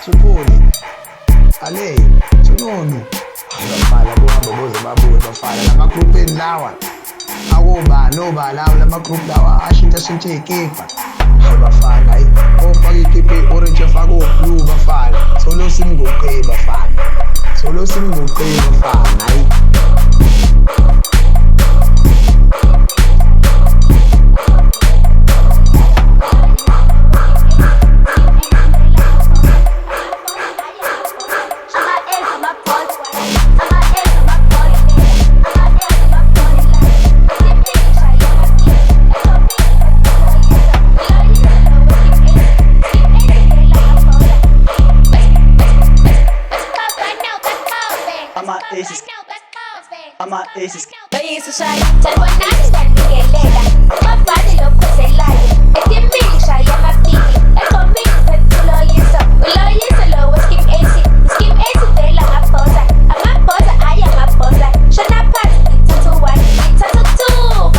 Sukhuli, Ale, Sununu. Bafana kuhamba boze babuye bafana lama-group lawa akuba lawo lama-group lawa ashintsha iy'kibha. Hayi bafana, hayi ofaka ikipha i-orange afake o-blue bafana. Solo simgoqe bafana. Solo simgoqe bafana, hayi. Ama aces. Bayisa shaya, salibonani nganikelela amavali lokhuzelayo etimbili shaya amapiki eqombini sethuloyisa uloyisa lo we-skim 80 skim 80 vela ngabhoza amabhoza aya ngabhoza shana phansi ngithatha 1 ngithatha 2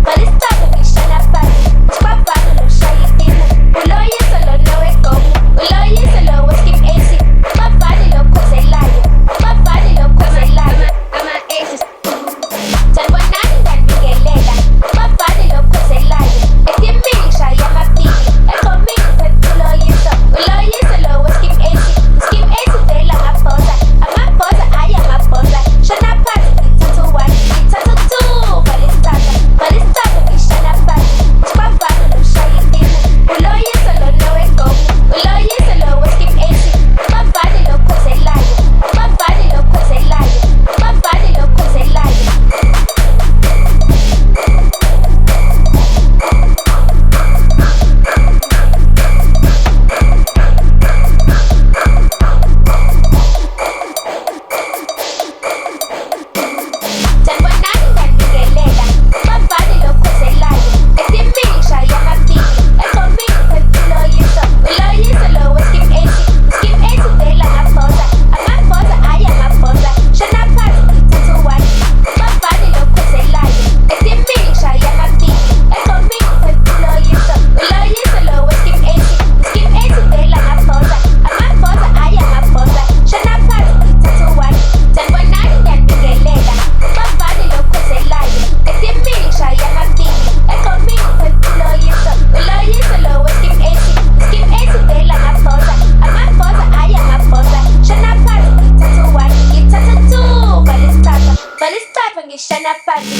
balisithatha ngishana phansi sibavalo loshaya itimu uloyisa lo nowegomu uloyisa lo we-skim 80 amavali lokhuzelayo ama-aces. Salibonani nganikelela amavali lokhuzelayo etimbili shaya amapiki eqombini sethuloyisa uloyisa lo we-skim 80 skim 80 vela ngabhoza amabhoza aya ngabhoza shana phansi ngithatha 1 ngithatha 2 balisithatha ngishana phansi sibavalo loshaya itimu uloyisa lo nowegomu uloyisa lo we-skim 80 amavali lokhuzelayo amavali lokhuzelayo amavali lokhuzelayo. Salibonani nganikelela amavali lokhuzelayo etimbili shaya amapiki eqombini sethuloyisa uloyisa lo we-skim 80 skim 80 vela ngabhoza amabhoza aya ngabhoza shana phansi ngithatha 1 amavali lokhuzelayo etimbili shaya amapiki eqombini sethuloyisa uloyisa lo we-skim 80 skim 80 vela ngabhoza amabhoza aya ngabhoza shana phansi ngithatha 1. Salibonani nganikelela amavali lokhuzelayo etimbili shaya amapiki eqombini sethuloyisa uloyisa lo we-skim 80 skim 80 vela ngabhoza amabhoza aya ngabhoza shana phansi ngithatha 1 ngithatha 2 balisithatha ngishana phansi